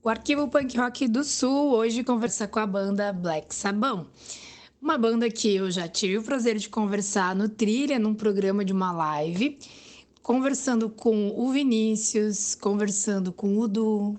O Arquivo Punk Rock do Sul hoje conversa com a banda Black Sabbath. Uma banda que eu já tive o prazer de conversar no Trilha, num programa de uma live, conversando com o Vinícius, conversando com o Du.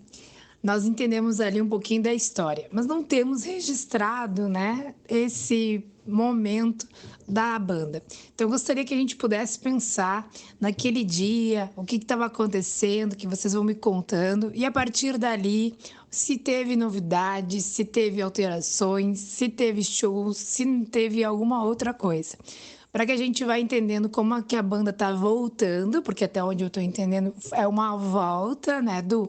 Nós entendemos ali um pouquinho da história, mas não temos registrado, né, esse momento da banda. Então, eu gostaria que a gente pudesse pensar naquele dia, o que estava acontecendo, que vocês vão me contando, e a partir dali, se teve novidades, se teve alterações, se teve shows, se teve alguma outra coisa. Para que a gente vá entendendo como é que a banda está voltando, porque até onde eu estou entendendo é uma volta, né, Du?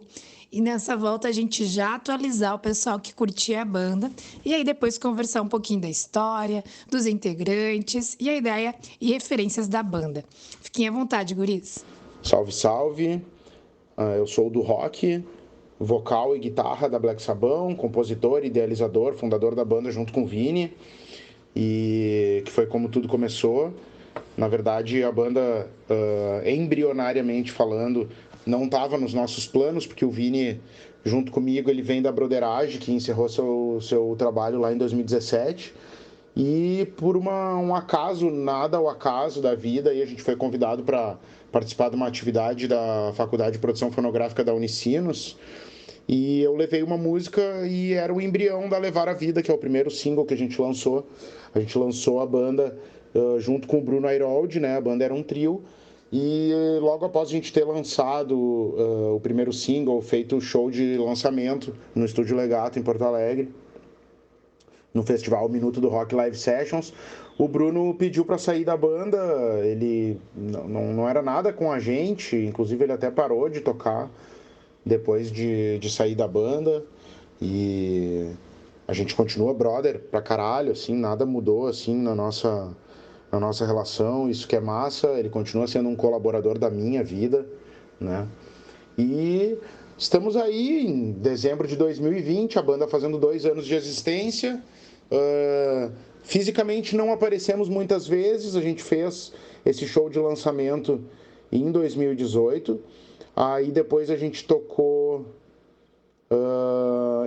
E nessa volta a gente já atualizar o pessoal que curtia a banda e aí depois conversar um pouquinho da história, dos integrantes e a ideia e referências da banda. Fiquem à vontade, guris. Salve, salve. Eu sou o do rock, vocal e guitarra da Black Sabbath, compositor, idealizador, fundador da banda junto com o Vini, e que foi como tudo começou. Na verdade, a banda, embrionariamente falando, não estava nos nossos planos, porque o Vini, junto comigo, ele vem da Broderage, que encerrou seu trabalho lá em 2017. E por um acaso, nada ao acaso da vida, e a gente foi convidado para participar de uma atividade da Faculdade de Produção Fonográfica da Unicinos. E eu levei uma música e era o embrião da Levar a Vida, que é o primeiro single que a gente lançou. A gente lançou a banda junto com o Bruno Airoldi, né? A banda era um trio. E logo após a gente ter lançado o primeiro single, feito o show de lançamento no Estúdio Legato, em Porto Alegre, no festival Minuto do Rock Live Sessions, o Bruno pediu para sair da banda. Ele não era nada com a gente, inclusive ele até parou de tocar depois de sair da banda. E a gente continua brother pra caralho, assim, nada mudou assim na nossa relação, isso que é massa. Ele continua sendo um colaborador da minha vida, né? E estamos aí em dezembro de 2020, a banda fazendo 2 anos de existência. Fisicamente não aparecemos muitas vezes, a gente fez esse show de lançamento em 2018. Aí depois a gente tocou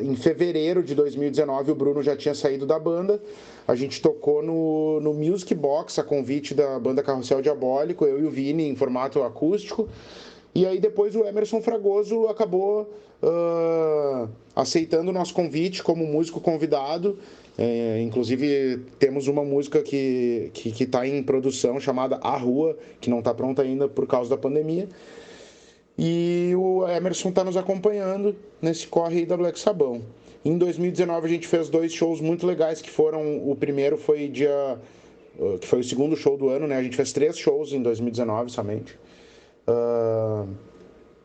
em fevereiro de 2019, o Bruno já tinha saído da banda. A gente tocou no Music Box, a convite da banda Carrossel Diabólico, eu e o Vini em formato acústico. E aí depois o Emerson Fragoso acabou aceitando o nosso convite como músico convidado. Inclusive temos uma música que está em produção chamada A Rua, que não está pronta ainda por causa da pandemia. E o Emerson está nos acompanhando nesse corre aí da Black Sabbath. Em 2019 a gente fez 2 shows muito legais, que foram... O primeiro foi que foi o segundo show do ano, né? A gente fez 3 shows em 2019 somente.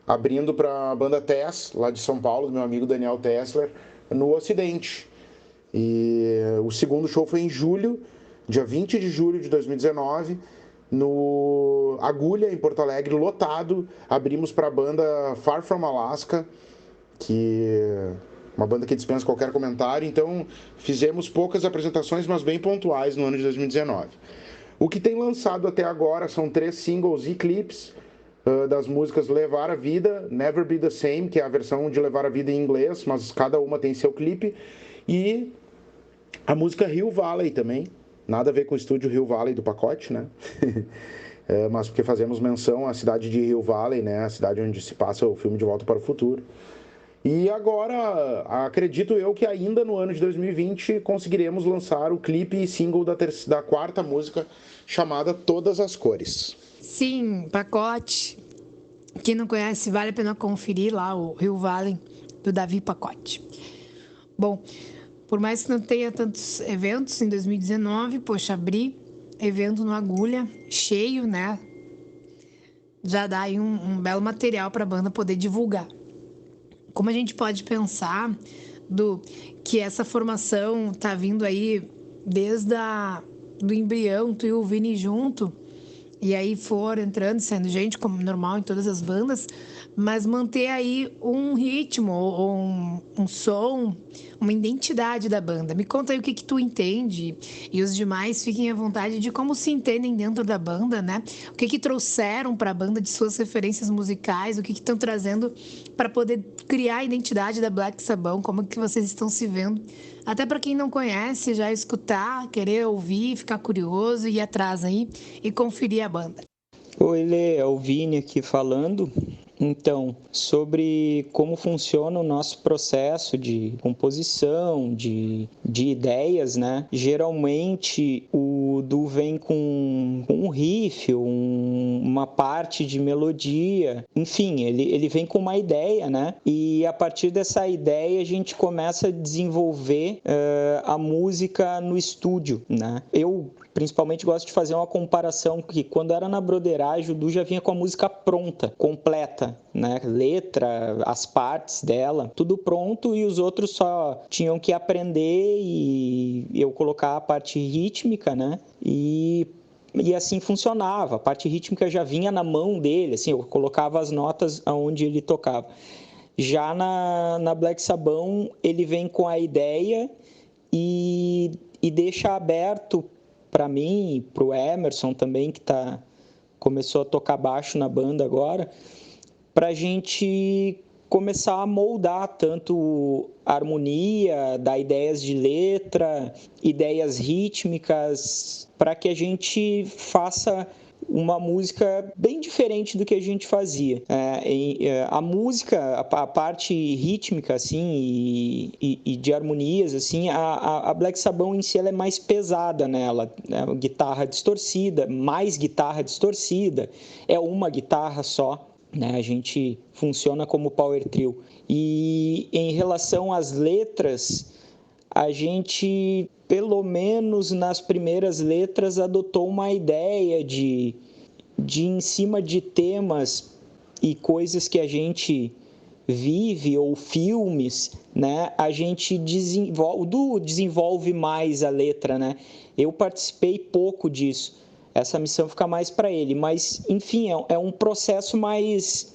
Abrindo para a banda Tess, lá de São Paulo, do meu amigo Daniel Tessler, no Ocidente. E o segundo show foi em julho, dia 20 de julho de 2019, no Agulha, em Porto Alegre, lotado. Abrimos para a banda Far From Alaska, que é uma banda que dispensa qualquer comentário. Então, fizemos poucas apresentações, mas bem pontuais no ano de 2019. O que tem lançado até agora são 3 singles e clipes das músicas Levar a Vida, Never Be the Same, que é a versão de Levar a Vida em inglês, mas cada uma tem seu clipe, e a música Rio Valley também. Nada a ver com o estúdio Rio Valley do pacote, né? Mas porque fazemos menção à cidade de Rio Valley, né? A cidade onde se passa o filme De Volta para o Futuro. E agora, acredito eu que ainda no ano de 2020 conseguiremos lançar o clipe e single da quarta música, chamada Todas as Cores. Sim, Pacote. Quem não conhece, vale a pena conferir lá o Rio Valley do Davi Pacote. Bom, por mais que não tenha tantos eventos em 2019, poxa, abrir evento no Agulha, cheio, né? Já dá aí um belo material para a banda poder divulgar. Como a gente pode pensar que essa formação tá vindo aí desde do embrião, tu e o Vini junto, e aí foram entrando, saindo gente, como normal em todas as bandas, mas manter aí um ritmo ou um som uma identidade da banda. Me conta aí o que tu entende e os demais fiquem à vontade de como se entendem dentro da banda, né? O que trouxeram para a banda de suas referências musicais, o que estão trazendo para poder criar a identidade da Black Sabbath, como que vocês estão se vendo. Até para quem não conhece, já escutar, querer ouvir, ficar curioso, ir atrás aí e conferir a banda. Oi, Lê, é o Vini aqui falando. Então, sobre como funciona o nosso processo de composição, de ideias, né? Geralmente, o Du vem com um riff, uma parte de melodia, enfim, ele vem com uma ideia, né? E a partir dessa ideia, a gente começa a desenvolver a música no estúdio, né? Eu principalmente gosto de fazer uma comparação que quando era na broderagem, o Du já vinha com a música pronta, completa, né? Letra, as partes dela, tudo pronto, e os outros só tinham que aprender e eu colocar a parte rítmica, né? E assim funcionava, a parte rítmica já vinha na mão dele, assim, eu colocava as notas aonde ele tocava. Já na Black Sabbath, ele vem com a ideia e deixa aberto para mim, para o Emerson também, que começou a tocar baixo na banda agora, para a gente começar a moldar tanto a harmonia, dar ideias de letra, ideias rítmicas, para que a gente faça uma música bem diferente do que a gente fazia. A música, a parte rítmica, assim, e de harmonias, assim, a Black Sabbath em si ela é mais pesada nela, né? Guitarra distorcida, mais guitarra distorcida, é uma guitarra só, né? A gente funciona como power trio. E em relação às letras, a gente, pelo menos nas primeiras letras, adotou uma ideia de em cima de temas e coisas que a gente vive, ou filmes, né? A gente desenvolve mais a letra, né? Eu participei pouco disso. Essa missão fica mais para ele, mas, enfim, é um processo mais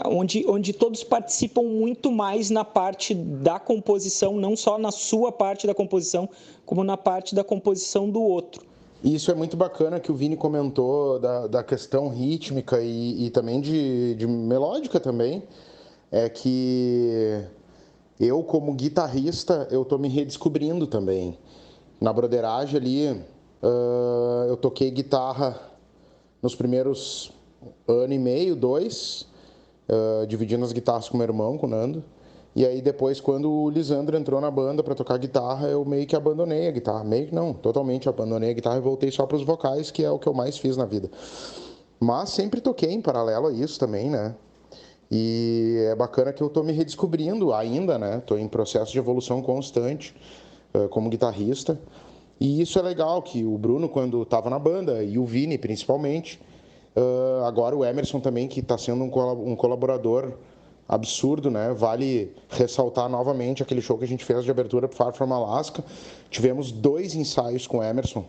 onde todos participam muito mais na parte da composição, não só na sua parte da composição, como na parte da composição do outro. Isso é muito bacana que o Vini comentou da questão rítmica e também de melódica também, é que eu, como guitarrista, eu tô me redescobrindo também. Na broderagem ali, eu toquei guitarra nos primeiros ano e meio, 2, dividindo as guitarras com meu irmão, com o Nando. E aí depois, quando o Lisandro entrou na banda para tocar guitarra, eu meio que abandonei a guitarra. Meio que não, totalmente abandonei a guitarra e voltei só para os vocais, que é o que eu mais fiz na vida. Mas sempre toquei em paralelo a isso também, né? E é bacana que eu tô me redescobrindo ainda, né? Tô em processo de evolução constante como guitarrista. E isso é legal, que o Bruno, quando estava na banda, e o Vini, principalmente, agora o Emerson também, que está sendo um colaborador absurdo, né? Vale ressaltar novamente aquele show que a gente fez de abertura para Far From Alaska. Tivemos 2 ensaios com o Emerson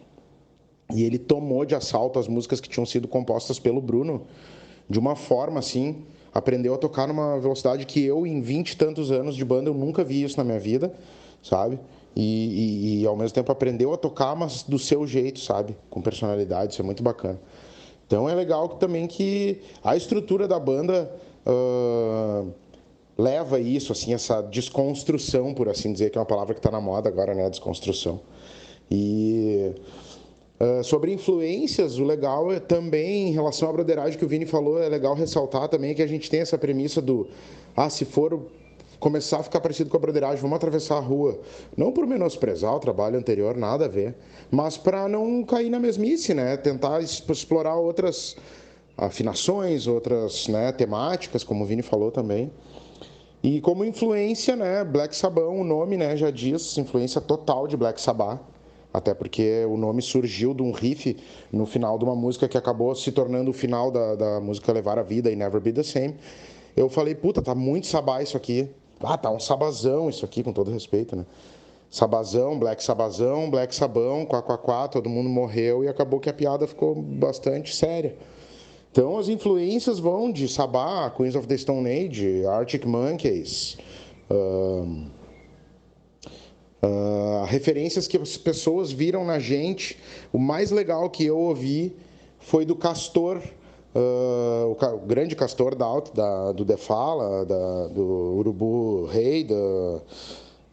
e ele tomou de assalto as músicas que tinham sido compostas pelo Bruno de uma forma assim, aprendeu a tocar numa velocidade que eu, em 20 e tantos anos de banda, eu nunca vi isso na minha vida, sabe? E ao mesmo tempo aprendeu a tocar, mas do seu jeito, sabe? Com personalidade, isso é muito bacana. Então é legal também que a estrutura da banda leva isso, assim, essa desconstrução, por assim dizer, que é uma palavra que está na moda agora, né? Desconstrução. E sobre influências, o legal é também, em relação à broderagem que o Vini falou, é legal ressaltar também que a gente tem essa premissa do, se for começar a ficar parecido com a broderagem, vamos atravessar a rua. Não por menosprezar o trabalho anterior, nada a ver, mas para não cair na mesmice, né? Tentar explorar outras afinações, outras, né, temáticas, como o Vini falou também. E como influência, né, Black Sabbath, o nome, né, já diz, influência total de Black Sabbath. Até porque o nome surgiu de um riff no final de uma música que acabou se tornando o final da música Levar a Vida e Never Be the Same. Eu falei, puta, tá muito sabá isso aqui. Tá um sabazão isso aqui, com todo respeito, né? Sabazão, Black Sabão, quá, todo mundo morreu e acabou que a piada ficou bastante séria. Então as influências vão de Sabá, Queens of the Stone Age, Arctic Monkeys, Referências que as pessoas viram na gente. O mais legal que eu ouvi foi do Castor, o grande Castor do Defala, do Urubu Rei, da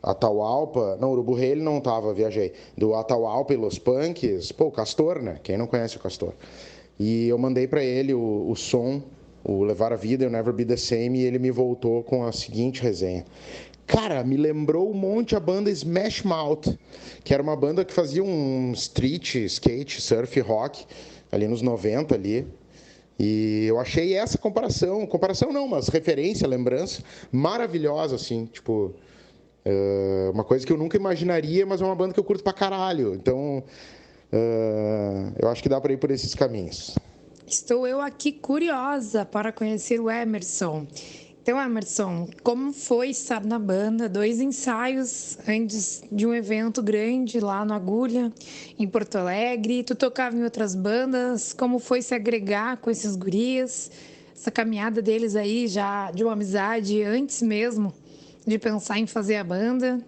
Atahualpa. Não, Urubu Rei ele não tava, viajei. Do Atahualpa e Los Punks. Pô, o Castor, né? Quem não conhece o Castor? E eu mandei para ele o som, o Levar a Vida, o Never Be the Same, e ele me voltou com a seguinte resenha. Cara, me lembrou um monte a banda Smash Mouth, que era uma banda que fazia um street, skate, surf, rock, ali nos 90 ali. E eu achei essa comparação não, mas referência, lembrança, maravilhosa, assim, tipo, uma coisa que eu nunca imaginaria, mas é uma banda que eu curto pra caralho. Então, eu acho que dá pra ir por esses caminhos. Estou eu aqui curiosa para conhecer o Emerson. Então, Emerson, como foi estar na banda? 2 ensaios antes de um evento grande lá no Agulha, em Porto Alegre. Tu tocava em outras bandas. Como foi se agregar com esses gurias? Essa caminhada deles aí já de uma amizade antes mesmo de pensar em fazer a banda.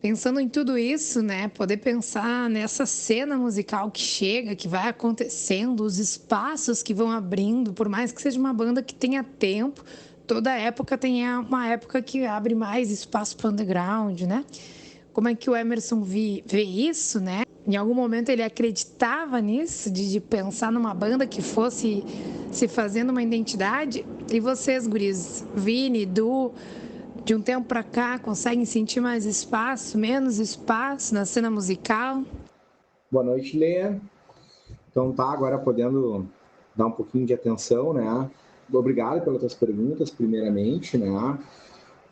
Pensando em tudo isso, né? Poder pensar nessa cena musical que chega, que vai acontecendo, os espaços que vão abrindo, por mais que seja uma banda que tenha tempo, toda época tem uma época que abre mais espaço para o underground, né? Como é que o Emerson vê isso, né? Em algum momento ele acreditava nisso, de pensar numa banda que fosse se fazendo uma identidade? E vocês, guris, Vini, Du, de um tempo para cá, conseguem sentir mais espaço, menos espaço na cena musical? Boa noite, Lê. Então tá, agora podendo dar um pouquinho de atenção, né? Obrigado pelas tuas perguntas, primeiramente, né?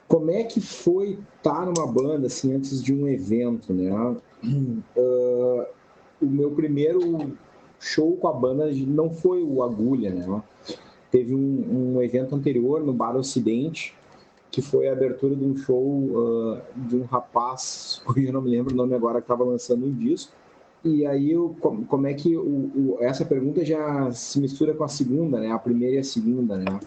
Como é que foi estar numa banda, assim, antes de um evento, né? O meu primeiro show com a banda não foi o Agulha, né? Teve um evento anterior no Bar Ocidente, que foi a abertura de um show de um rapaz, eu não me lembro o nome agora, que estava lançando um disco. E aí, como é que essa pergunta já se mistura com a segunda, né? A primeira e a segunda, né?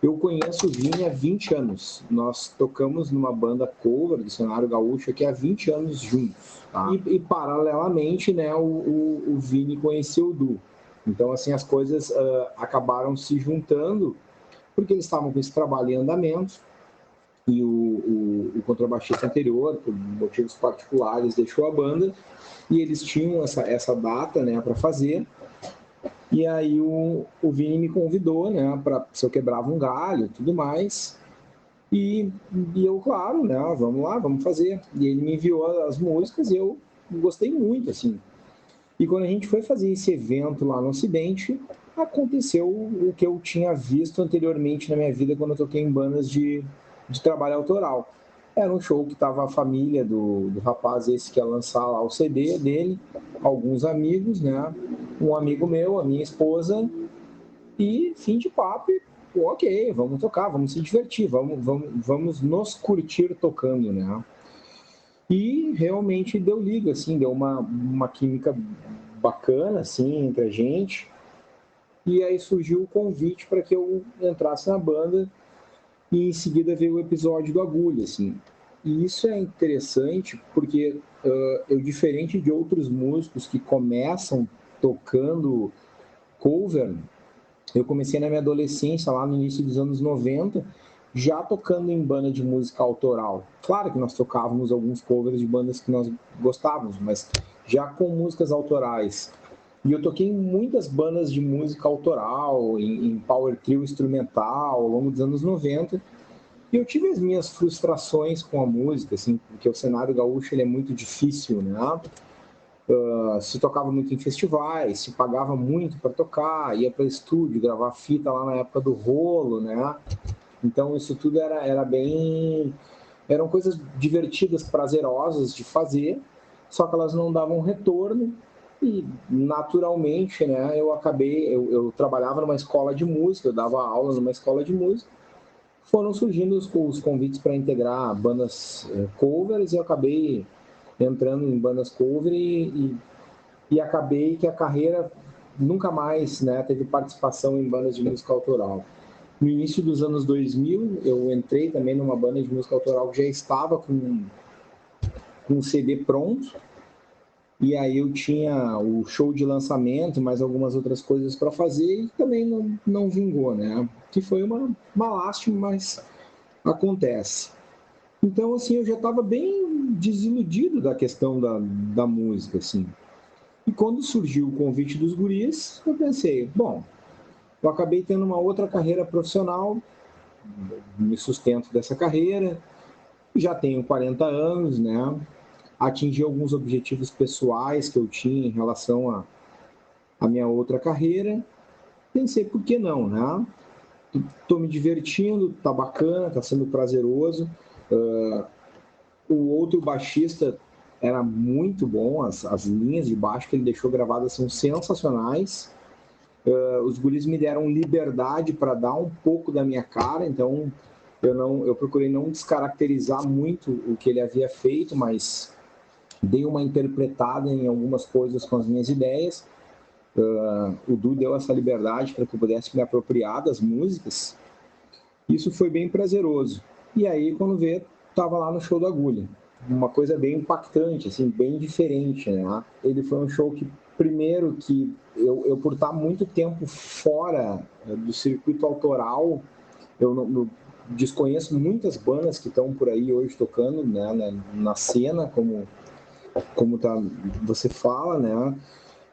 Eu conheço o Vini há 20 anos. Nós tocamos numa banda cover do cenário gaúcho aqui há 20 anos juntos. Tá? E paralelamente, né, o Vini conheceu o Du. Então, assim, as coisas acabaram se juntando, porque eles estavam com esse trabalho em andamento. E o contrabaixista anterior, por motivos particulares, deixou a banda. E eles tinham essa data, né, para fazer. E aí o Vini me convidou, né, para se eu quebrava um galho e tudo mais. E eu, claro, né, vamos lá, vamos fazer. E ele me enviou as músicas e eu gostei muito, assim. E quando a gente foi fazer esse evento lá no Ocidente, aconteceu o que eu tinha visto anteriormente na minha vida quando eu toquei em bandas de trabalho autoral. Era um show que estava a família do rapaz esse que ia lançar lá o CD dele, alguns amigos, né? Um amigo meu, a minha esposa, e fim de papo, e, pô, ok, vamos tocar, vamos se divertir, vamos nos curtir tocando, né? E realmente deu liga, assim, deu uma química bacana, assim, entre a gente. E aí surgiu o convite para que eu entrasse na banda e em seguida veio o episódio do Agulha, assim. E isso é interessante porque eu, diferente de outros músicos que começam tocando cover, eu comecei na minha adolescência, lá no início dos anos 90, já tocando em banda de música autoral. Claro que nós tocávamos alguns covers de bandas que nós gostávamos, mas já com músicas autorais. E eu toquei em muitas bandas de música autoral, em power trio instrumental, ao longo dos anos 90. E eu tive as minhas frustrações com a música, assim, porque o cenário gaúcho ele é muito difícil, né? Se tocava muito em festivais, se pagava muito para tocar, ia para estúdio, gravar fita lá na época do rolo, né? Então isso tudo era bem... Eram coisas divertidas, prazerosas de fazer, só que elas não davam retorno. E naturalmente, né, eu trabalhava numa escola de música, eu dava aula numa escola de música, foram surgindo os convites para integrar bandas covers, e eu acabei entrando em bandas cover e acabei que a carreira nunca mais, né, teve participação em bandas de música autoral. No início dos anos 2000, eu entrei também numa banda de música autoral que já estava com com o CD pronto, e aí eu tinha o show de lançamento, mais algumas outras coisas para fazer, e também não vingou, né? Que foi uma lástima, mas acontece. Então, assim, eu já estava bem desiludido da questão da música, assim. E quando surgiu o convite dos guris, eu pensei, bom, eu acabei tendo uma outra carreira profissional, me sustento dessa carreira, já tenho 40 anos, né? Atingi alguns objetivos pessoais que eu tinha em relação à minha outra carreira. Pensei, por que não, né? Estou me divertindo, tá bacana, tá sendo prazeroso. O outro baixista era muito bom, as linhas de baixo que ele deixou gravadas são sensacionais. Os guris me deram liberdade para dar um pouco da minha cara, então eu procurei não descaracterizar muito o que ele havia feito, mas dei uma interpretada em algumas coisas com as minhas ideias. O Du deu essa liberdade para que eu pudesse me apropriar das músicas. Isso foi bem prazeroso. E aí, quando vê, estava lá no show do Agulha. Uma coisa bem impactante, assim, bem diferente, né? Ele foi um show que, primeiro, que eu por estar muito tempo fora do circuito autoral, eu desconheço muitas bandas que estão por aí hoje tocando, né, na cena, como você fala, né?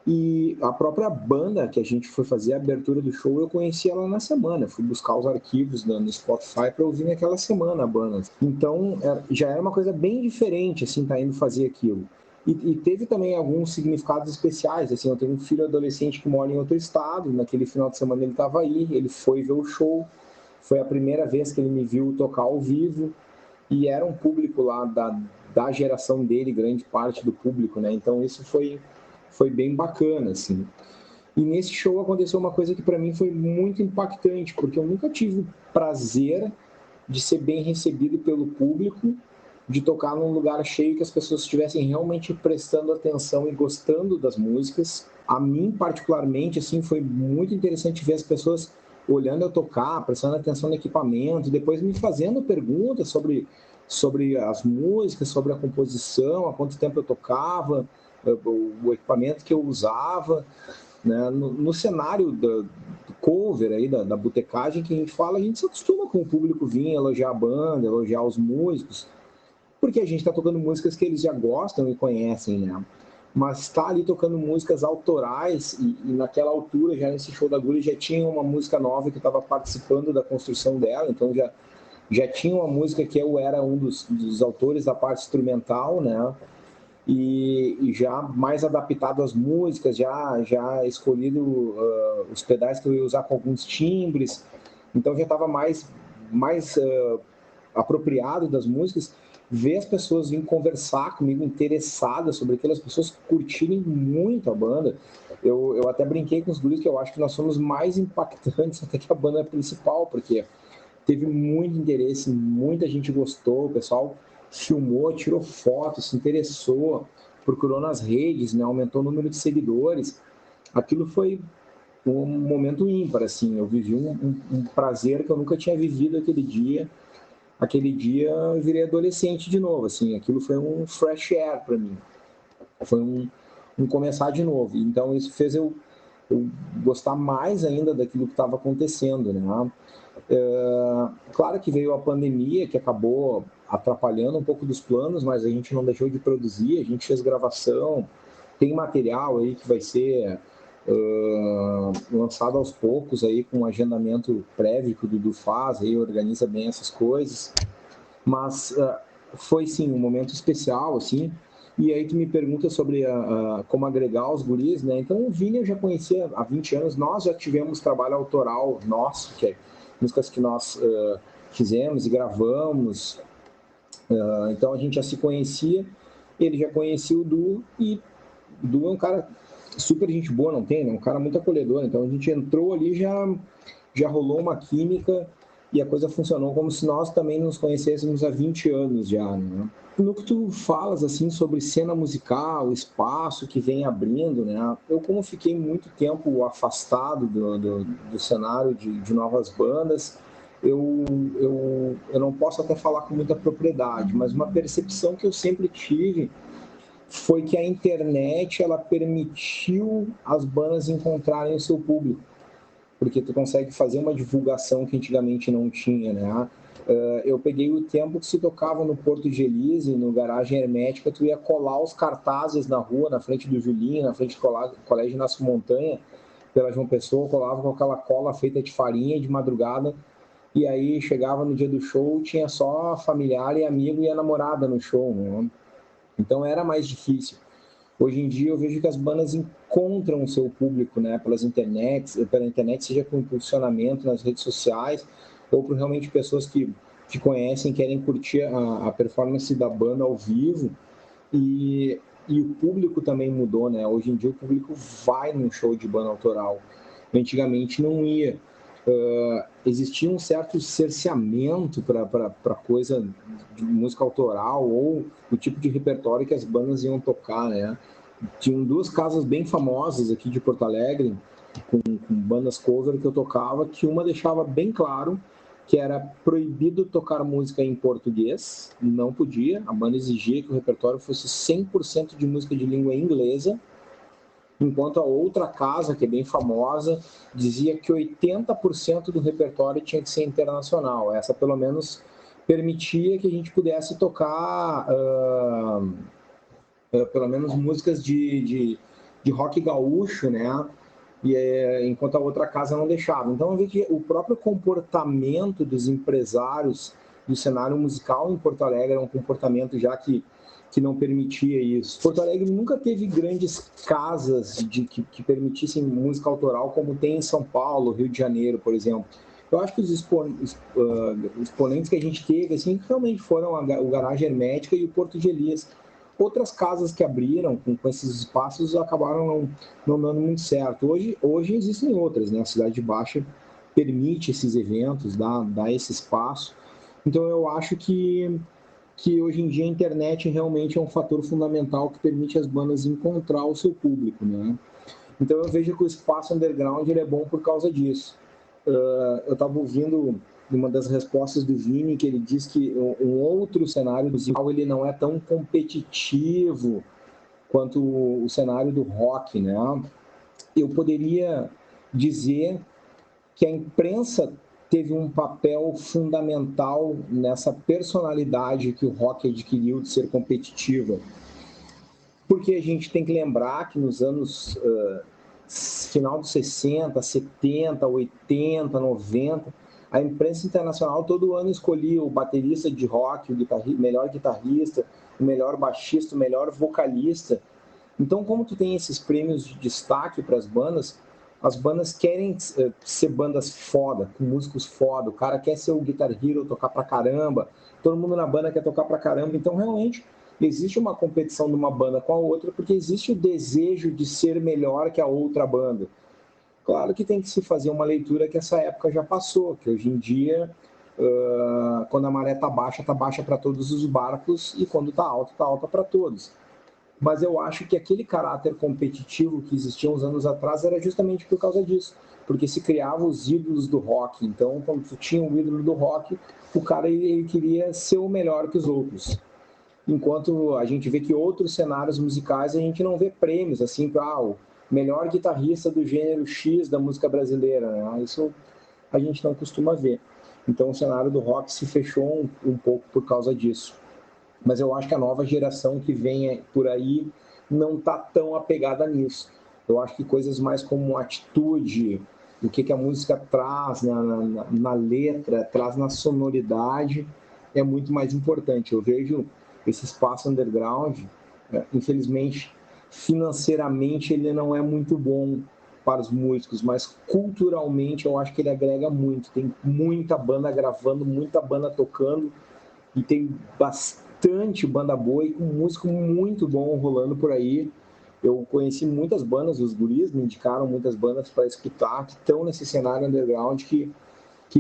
E a própria banda que a gente foi fazer a abertura do show, eu conheci ela na semana. Eu fui buscar os arquivos no Spotify para ouvir naquela semana a banda. Então, já era uma coisa bem diferente, assim, tá indo fazer aquilo. E teve também alguns significados especiais, assim, eu tenho um filho adolescente que mora em outro estado, naquele final de semana ele estava aí, ele foi ver o show, foi a primeira vez que ele me viu tocar ao vivo, e era um público lá da geração dele, grande parte do público, né? Então isso foi bem bacana, assim. E nesse show aconteceu uma coisa que para mim foi muito impactante, porque eu nunca tive o prazer de ser bem recebido pelo público, de tocar num lugar cheio que as pessoas estivessem realmente prestando atenção e gostando das músicas. A mim, particularmente, assim, foi muito interessante ver as pessoas olhando eu tocar, prestando atenção no equipamento, depois me fazendo perguntas sobre as músicas, sobre a composição, há quanto tempo eu tocava, o equipamento que eu usava, né? No cenário do cover aí, da botecagem que a gente fala, a gente se acostuma com o público vir elogiar a banda, elogiar os músicos, porque a gente está tocando músicas que eles já gostam e conhecem, né? Mas está ali tocando músicas autorais e naquela altura, já nesse show da Agulha, já tinha uma música nova que eu estava participando da construção dela, então já tinha uma música que eu era um dos autores da parte instrumental, né? E já mais adaptado às músicas, já escolhido os pedais que eu ia usar com alguns timbres, então já estava mais apropriado das músicas. Ver as pessoas virem conversar comigo, interessadas sobre aquilo, as pessoas curtirem muito a banda. Eu até brinquei com os guris que eu acho que nós somos mais impactantes até que a banda principal, porque teve muito interesse, muita gente gostou, o pessoal filmou, tirou fotos, se interessou, procurou nas redes, né, aumentou o número de seguidores. Aquilo foi um momento ímpar, assim, eu vivi um prazer que eu nunca tinha vivido aquele dia. Aquele dia eu virei adolescente de novo, assim, aquilo foi um fresh air para mim, foi um começar de novo. Então isso fez eu gostar mais ainda daquilo que estava acontecendo, né? Claro que veio a pandemia, que acabou atrapalhando um pouco dos planos, mas a gente não deixou de produzir, a gente fez gravação, tem material aí que vai ser lançado aos poucos aí com um agendamento prévio que o Dudu faz, aí organiza bem essas coisas, mas foi sim um momento especial, assim. E aí tu me pergunta sobre como agregar os guris, né? Então o Vini eu já conhecia há 20 anos, nós já tivemos trabalho autoral nosso, que é músicas que nós fizemos e gravamos, então a gente já se conhecia, ele já conhecia o Du, e o Du é um cara super gente boa, não tem, né? Um cara muito acolhedor, então a gente entrou ali, já rolou uma química e a coisa funcionou como se nós também nos conhecêssemos há 20 anos já, né? No que tu falas, assim, sobre cena musical, espaço que vem abrindo, né? Eu, como fiquei muito tempo afastado do cenário de novas bandas, eu não posso até falar com muita propriedade, mas uma percepção que eu sempre tive foi que a internet ela permitiu as bandas encontrarem o seu público, porque tu consegue fazer uma divulgação que antigamente não tinha, né? Eu peguei o tempo que se tocava no Porto de Elise, no Garagem Hermética, tu ia colar os cartazes na rua, na frente do Julinho, na frente do Colégio Inácio Montanha, pela João Pessoa, colava com aquela cola feita de farinha de madrugada, e aí chegava no dia do show, tinha só familiar e amigo e a namorada no show, né? Então era mais difícil. Hoje em dia eu vejo que as bandas encontram o seu público, né, pela internet, seja com impulsionamento nas redes sociais, ou por realmente pessoas que te conhecem, querem curtir a performance da banda ao vivo, e o público também mudou, né? Hoje em dia o público vai num show de banda autoral. Antigamente não ia. Existia um certo cerceamento para coisa de música autoral ou o tipo de repertório que as bandas iam tocar, né? Tinham duas casas bem famosas aqui de Porto Alegre, com bandas cover que eu tocava, que uma deixava bem claro que era proibido tocar música em português, não podia, a banda exigia que o repertório fosse 100% de música de língua inglesa, enquanto a outra casa, que é bem famosa, dizia que 80% do repertório tinha que ser internacional. Essa, pelo menos, permitia que a gente pudesse tocar, pelo menos, músicas de rock gaúcho, né? Enquanto a outra casa não deixava. Então, eu vi que o próprio comportamento dos empresários do cenário musical em Porto Alegre era um comportamento já que não permitia isso. Porto Alegre nunca teve grandes casas que permitissem música autoral como tem em São Paulo, Rio de Janeiro, por exemplo. Eu acho que os exponentes que a gente teve assim, realmente foram o Garagem Hermética e o Porto de Elias. Outras casas que abriram com esses espaços acabaram não dando muito certo. Hoje existem outras, né? A Cidade Baixa permite esses eventos, dá esse espaço. Então eu acho que hoje em dia a internet realmente é um fator fundamental que permite as bandas encontrar o seu público, né? Então eu vejo que o espaço underground ele é bom por causa disso. Eu estava ouvindo uma das respostas do Vini, que ele diz que um outro cenário musical ele não é tão competitivo quanto o cenário do rock, né? Eu poderia dizer que a imprensa teve um papel fundamental nessa personalidade que o rock adquiriu de ser competitiva. Porque a gente tem que lembrar que nos anos final dos 60, 70, 80, 90, a imprensa internacional todo ano escolhia o baterista de rock, o melhor guitarrista, o melhor baixista, o melhor vocalista. Então, como tu tem esses prêmios de destaque para as bandas querem ser bandas foda, com músicos foda, o cara quer ser o Guitar Hero, tocar pra caramba, todo mundo na banda quer tocar pra caramba, então realmente existe uma competição de uma banda com a outra, porque existe o desejo de ser melhor que a outra banda. Claro que tem que se fazer uma leitura que essa época já passou, que hoje em dia, quando a maré tá baixa para todos os barcos, e quando tá alta para todos. Mas eu acho que aquele caráter competitivo que existia uns anos atrás era justamente por causa disso, porque se criavam os ídolos do rock. Então, quando tu tinha um ídolo do rock, o cara ele queria ser o melhor que os outros. Enquanto a gente vê que outros cenários musicais a gente não vê prêmios, assim, para o melhor guitarrista do gênero X da música brasileira, né? Isso a gente não costuma ver. Então o cenário do rock se fechou um pouco por causa disso. Mas eu acho que a nova geração que vem por aí não está tão apegada nisso. Eu acho que coisas mais como atitude, o que a música traz na letra, traz na sonoridade, é muito mais importante. Eu vejo esse espaço underground, infelizmente, financeiramente ele não é muito bom para os músicos, mas culturalmente eu acho que ele agrega muito. Tem muita banda gravando, muita banda tocando e tem bastante banda boa e com músico muito bom rolando por aí. Eu conheci muitas bandas, os guris me indicaram muitas bandas para escutar que estão nesse cenário underground que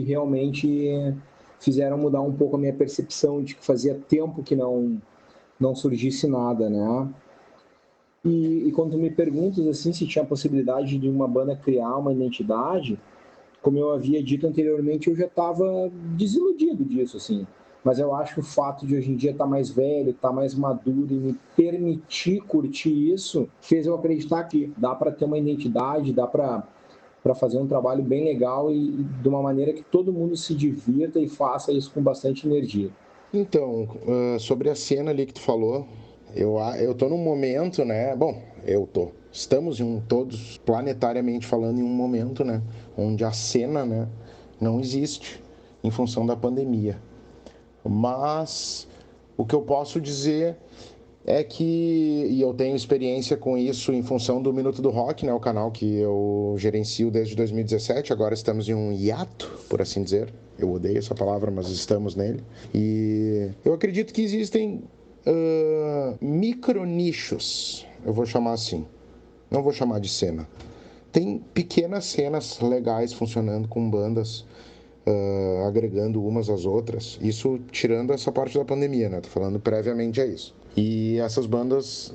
realmente fizeram mudar um pouco a minha percepção de que fazia tempo que não surgisse nada, né? E quando me perguntas assim se tinha a possibilidade de uma banda criar uma identidade, como eu havia dito anteriormente, eu já estava desiludido disso, assim. Mas eu acho que o fato de hoje em dia estar mais velho, estar mais maduro e me permitir curtir isso, fez eu acreditar que dá para ter uma identidade, dá para fazer um trabalho bem legal e de uma maneira que todo mundo se divirta e faça isso com bastante energia. Então, sobre a cena ali que tu falou, eu tô num momento, né? Bom, estamos todos planetariamente falando em um momento, né? Onde a cena, né, não existe em função da pandemia. Mas o que eu posso dizer é que, e eu tenho experiência com isso em função do Minuto do Rock, né, o canal que eu gerencio desde 2017, agora estamos em um hiato, por assim dizer. Eu odeio essa palavra, mas estamos nele. E eu acredito que existem micronichos, eu vou chamar assim, não vou chamar de cena. Tem pequenas cenas legais funcionando com bandas agregando umas às outras. Isso tirando essa parte da pandemia, né? Tô falando previamente a isso. E essas bandas,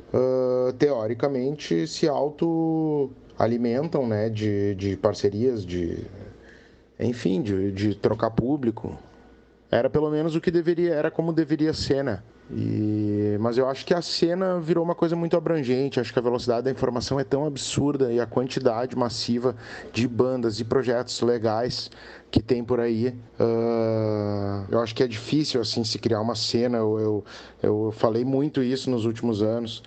teoricamente, se auto-alimentam, né? De parcerias, enfim, de trocar público. Era pelo menos o que deveria, era como deveria ser, né? Mas eu acho que a cena virou uma coisa muito abrangente. Acho que a velocidade da informação é tão absurda e a quantidade massiva de bandas e projetos legais que tem por aí. Eu acho que é difícil assim se criar uma cena. Eu falei muito isso nos últimos anos.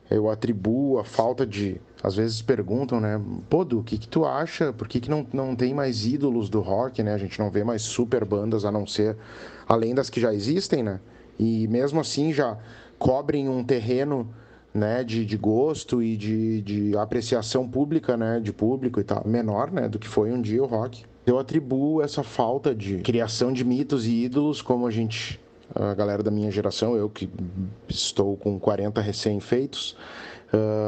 Eu atribuo a falta de... Às vezes perguntam, né? Pô, Du, o que tu acha? Por que não tem mais ídolos do rock, né? A gente não vê mais super bandas a não ser... Além das que já existem, né? E mesmo assim já cobrem um terreno, né, de gosto e de apreciação pública, né, de público e tal, menor, né, do que foi um dia o rock. Eu atribuo essa falta de criação de mitos e ídolos, como a galera da minha geração, eu que estou com 40 recém-feitos,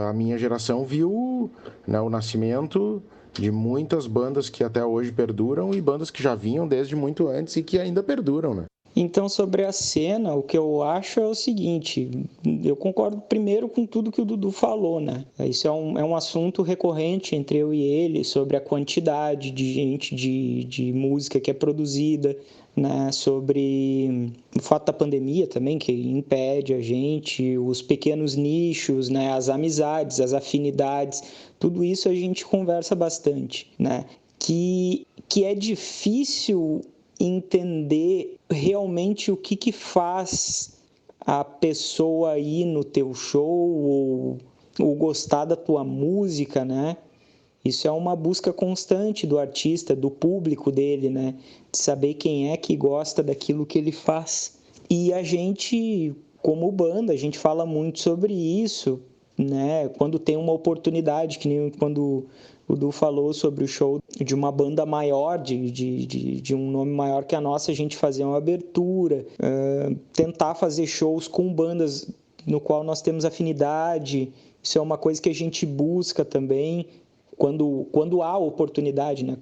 a minha geração viu, né, o nascimento de muitas bandas que até hoje perduram e bandas que já vinham desde muito antes e que ainda perduram, né? Então, sobre a cena, o que eu acho é o seguinte, eu concordo primeiro com tudo que o Dudu falou, né? Isso é um assunto recorrente entre eu e ele, sobre a quantidade de gente, de música que é produzida, né? Sobre o fato da pandemia também, que impede a gente, os pequenos nichos, né? As amizades, as afinidades, tudo isso a gente conversa bastante, né? Que é difícil entender realmente o que faz a pessoa ir no teu show ou gostar da tua música, né? Isso é uma busca constante do artista, do público dele, né? De saber quem é que gosta daquilo que ele faz. E a gente, como banda, a gente fala muito sobre isso, né? Quando tem uma oportunidade, que nem quando o Du falou sobre o show de uma banda maior, de um nome maior que a nossa, a gente fazer uma abertura, tentar fazer shows com bandas no qual nós temos afinidade. Isso é uma coisa que a gente busca também quando há oportunidade, né?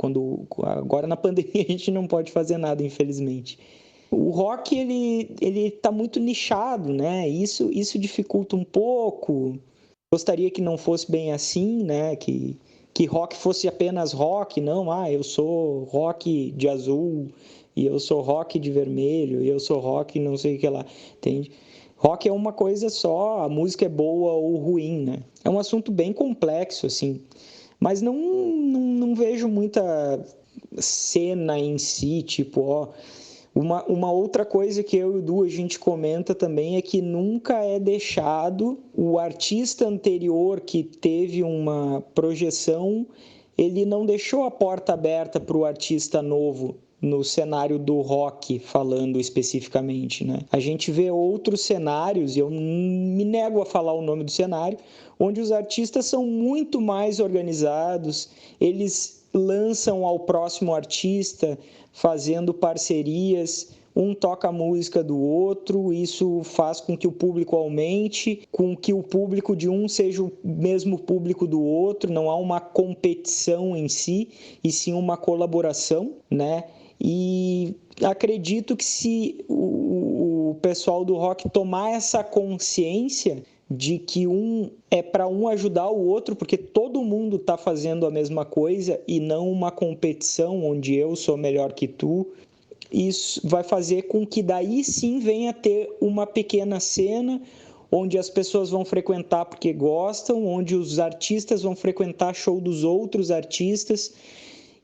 Agora na pandemia a gente não pode fazer nada, infelizmente. O rock ele está muito nichado, né? Isso dificulta um pouco. Gostaria que não fosse bem assim, né? Que rock fosse apenas rock, não, eu sou rock de azul, e eu sou rock de vermelho, e eu sou rock não sei o que lá, entende? Rock é uma coisa só, a música é boa ou ruim, né? É um assunto bem complexo, assim, mas não vejo muita cena em si, tipo, uma outra coisa que eu e o Du a gente comenta também é que nunca é deixado o artista anterior que teve uma projeção, ele não deixou a porta aberta para o artista novo no cenário do rock, falando especificamente, né? A gente vê outros cenários, e eu me nego a falar o nome do cenário, onde os artistas são muito mais organizados, eles lançam ao próximo artista fazendo parcerias, um toca a música do outro, isso faz com que o público aumente, com que o público de um seja o mesmo público do outro, não há uma competição em si, e sim uma colaboração, né? E acredito que se o pessoal do rock tomar essa consciência de que é para um ajudar o outro, porque todo mundo está fazendo a mesma coisa e não uma competição onde eu sou melhor que tu. Isso vai fazer com que daí sim venha a ter uma pequena cena onde as pessoas vão frequentar porque gostam, onde os artistas vão frequentar show dos outros artistas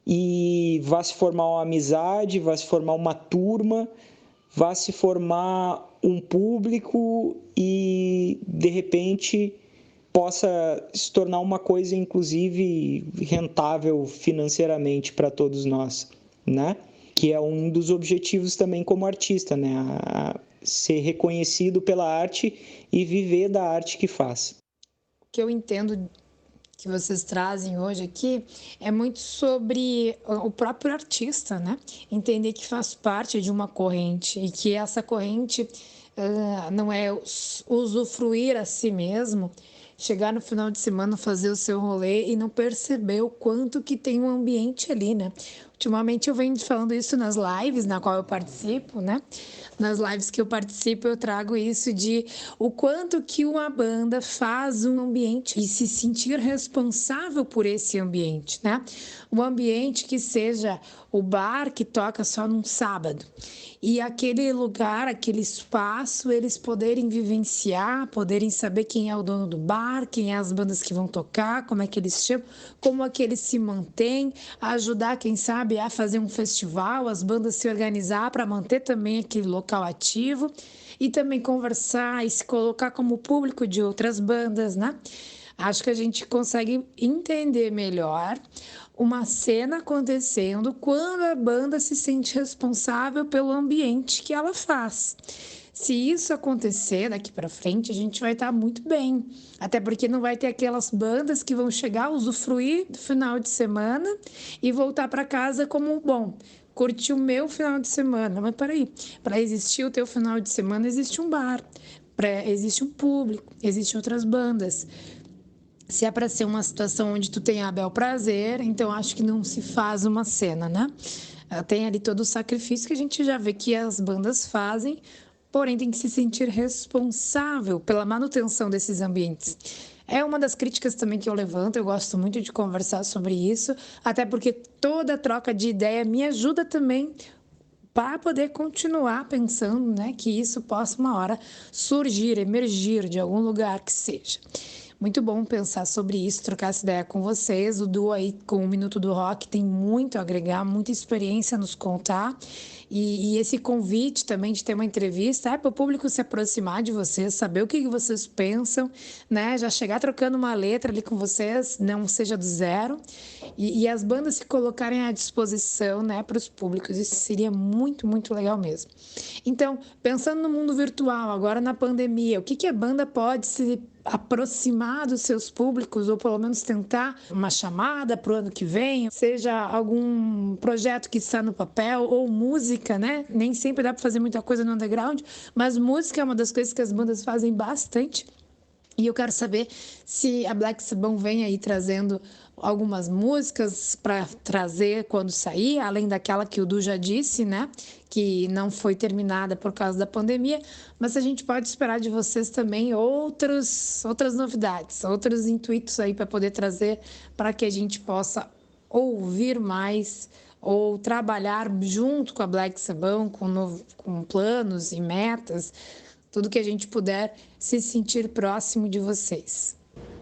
e vai se formar uma amizade, vai se formar uma turma, vai se formar um público e, de repente, possa se tornar uma coisa, inclusive, rentável financeiramente para todos nós, né? Que é um dos objetivos também como artista, né? Ser reconhecido pela arte e viver da arte que faz. O que eu entendo que vocês trazem hoje aqui é muito sobre o próprio artista, né? Entender que faz parte de uma corrente e que essa corrente não é usufruir a si mesmo, chegar no final de semana, fazer o seu rolê e não perceber o quanto que tem um ambiente ali, né? Ultimamente eu venho falando isso nas lives na qual eu participo, né? Nas lives que eu participo eu trago isso de o quanto que uma banda faz um ambiente e se sentir responsável por esse ambiente, né? Um ambiente que seja o bar que toca só num sábado e aquele lugar, aquele espaço, eles poderem vivenciar, poderem saber quem é o dono do bar, quem é as bandas que vão tocar, como é que eles chamam, como é que eles se mantêm, ajudar, quem sabe, a fazer um festival, as bandas se organizar para manter também aquele local ativo e também conversar e se colocar como público de outras bandas, né? Acho que a gente consegue entender melhor uma cena acontecendo quando a banda se sente responsável pelo ambiente que ela faz. Se isso acontecer daqui para frente, a gente vai estar muito bem. Até porque não vai ter aquelas bandas que vão chegar, usufruir do final de semana e voltar para casa como, bom, curti o meu final de semana. Mas peraí, para existir o teu final de semana, existe um bar, existe um público, existem outras bandas. Se é para ser uma situação onde tu tem a bel prazer, então acho que não se faz uma cena, né? Tem ali todo o sacrifício que a gente já vê que as bandas fazem, porém tem que se sentir responsável pela manutenção desses ambientes. É uma das críticas também que eu levanto, eu gosto muito de conversar sobre isso, até porque toda troca de ideia me ajuda também para poder continuar pensando, né, que isso possa uma hora surgir, emergir de algum lugar que seja. Muito bom pensar sobre isso, trocar essa ideia com vocês. O duo aí com o Minuto do Rock tem muito a agregar, muita experiência a nos contar. E esse convite também de ter uma entrevista é para o público se aproximar de vocês, saber o que vocês pensam, né? Já chegar trocando uma letra ali com vocês, não seja do zero. E as bandas se colocarem à disposição, né, para os públicos. Isso seria muito, muito legal mesmo. Então, pensando no mundo virtual, agora na pandemia, o que a banda pode se aproximar dos seus públicos, ou pelo menos tentar uma chamada para o ano que vem, seja algum projeto que está no papel, ou música, né? Nem sempre dá para fazer muita coisa no underground, mas música é uma das coisas que as bandas fazem bastante. E eu quero saber se a Black Sabbath vem aí trazendo algumas músicas para trazer quando sair, além daquela que o Du já disse, né? Que não foi terminada por causa da pandemia, mas a gente pode esperar de vocês também outras novidades, outros intuitos aí para poder trazer para que a gente possa ouvir mais ou trabalhar junto com a Black Sabbath, com planos e metas, tudo que a gente puder se sentir próximo de vocês.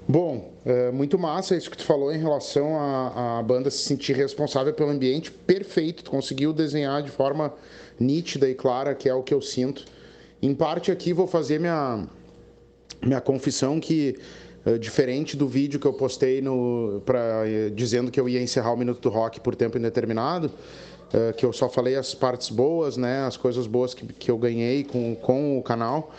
Bom, muito massa isso que tu falou em relação à banda se sentir responsável pelo ambiente. Perfeito, tu conseguiu desenhar de forma nítida e clara, que é o que eu sinto. Em parte aqui vou fazer minha confissão que, diferente do vídeo que eu postei dizendo que eu ia encerrar o Minuto do Rock por tempo indeterminado, que eu só falei as partes boas, né, as coisas boas que eu ganhei com o canal.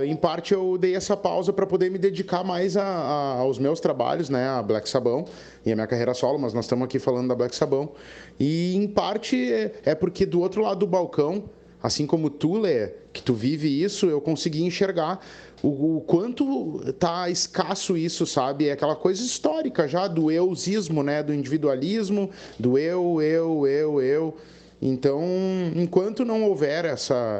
Em parte eu dei essa pausa para poder me dedicar mais aos meus trabalhos, né, a Black Sabbath e a minha carreira solo, mas nós estamos aqui falando da Black Sabbath. E em parte é porque do outro lado do balcão, assim como tu, Lê, que tu vive isso, eu consegui enxergar o quanto tá escasso isso, sabe? É aquela coisa histórica já do eusismo, né? Do individualismo, do eu. Então, enquanto não houver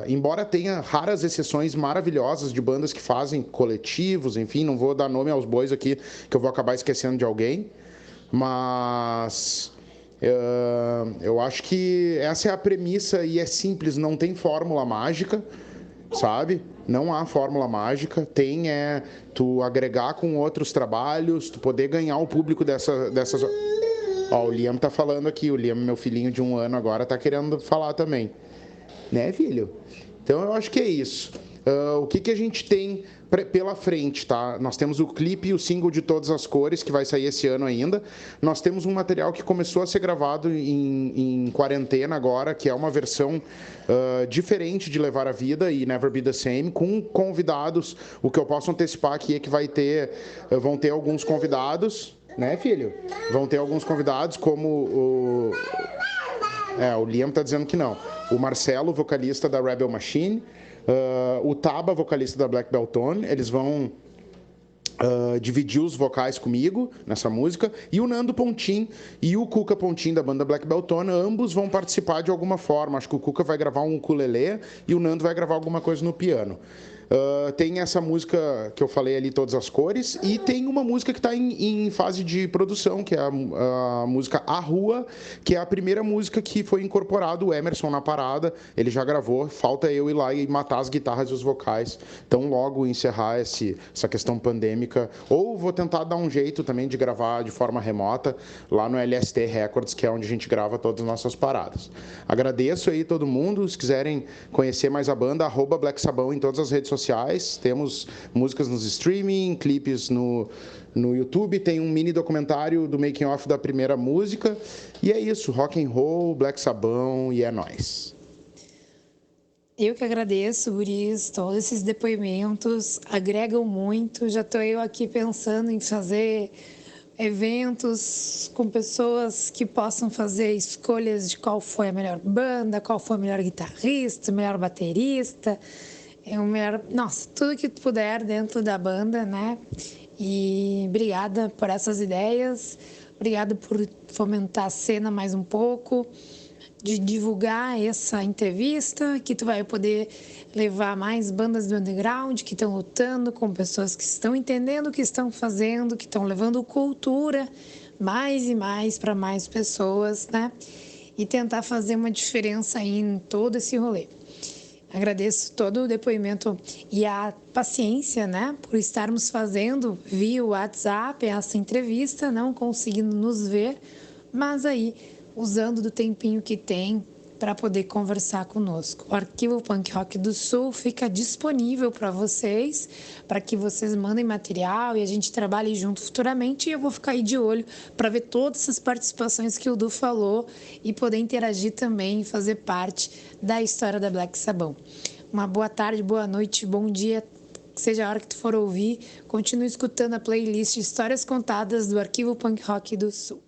embora tenha raras exceções maravilhosas de bandas que fazem coletivos, enfim, não vou dar nome aos bois aqui, que eu vou acabar esquecendo de alguém, mas eu acho que essa é a premissa e é simples, não tem fórmula mágica, sabe? Não há fórmula mágica, tem tu agregar com outros trabalhos, tu poder ganhar o público dessas... Ó, o Liam tá falando aqui, o Liam, meu filhinho de 1 ano agora, tá querendo falar também. Né, filho? Então, eu acho que é isso. O que a gente tem pela frente, tá? Nós temos o clipe e o single de Todas as Cores, que vai sair esse ano ainda. Nós temos um material que começou a ser gravado em quarentena agora, que é uma versão diferente de Levar a Vida e Never Be the Same, com convidados. O que eu posso antecipar aqui é que vão ter alguns convidados... Né, filho? Vão ter alguns convidados, como o Liam tá dizendo que não. O Marcelo, vocalista da Rebel Machine, o Taba, vocalista da Black Beltone, eles vão dividir os vocais comigo nessa música, e o Nando Pontin e o Cuca Pontin da banda Black Beltone, ambos vão participar de alguma forma. Acho que o Cuca vai gravar um ukulele e o Nando vai gravar alguma coisa no piano. Tem essa música que eu falei ali, Todas as Cores, e tem uma música que está em fase de produção, que é a música A Rua, que é a primeira música que foi incorporado o Emerson na parada. Ele já gravou, falta eu ir lá e matar as guitarras e os vocais. Então, logo encerrar essa questão pandêmica, ou vou tentar dar um jeito também de gravar de forma remota lá no LST Records, que é onde a gente grava todas as nossas paradas. Agradeço aí todo mundo. Se quiserem conhecer mais a banda, @BlackSabão em todas as redes sociais. Temos músicas nos streaming, clipes no YouTube, tem um mini documentário do making off da primeira música, e é isso, rock and roll, Black Sabão, e é nóis. Eu que agradeço, guris, todos esses depoimentos agregam muito. Já estou eu aqui pensando em fazer eventos com pessoas que possam fazer escolhas de qual foi a melhor banda, qual foi o melhor guitarrista, o melhor baterista, nossa, tudo que puder dentro da banda, né? E obrigada por essas ideias, obrigada por fomentar a cena mais um pouco, de divulgar essa entrevista, que tu vai poder levar mais bandas do underground que estão lutando, com pessoas que estão entendendo o que estão fazendo, que estão levando cultura mais e mais para mais pessoas, né? E tentar fazer uma diferença aí em todo esse rolê. Agradeço todo o depoimento e a paciência, né, por estarmos fazendo via WhatsApp essa entrevista, não conseguindo nos ver, mas aí usando do tempinho que tem para poder conversar conosco. O arquivo Punk Rock do Sul fica disponível para vocês, para que vocês mandem material e a gente trabalhe junto futuramente. E eu vou ficar aí de olho para ver todas essas participações que o Du falou e poder interagir também e fazer parte da história da Black Sabão. Uma boa tarde, boa noite, bom dia, seja a hora que tu for ouvir. Continue escutando a playlist Histórias Contadas do arquivo Punk Rock do Sul.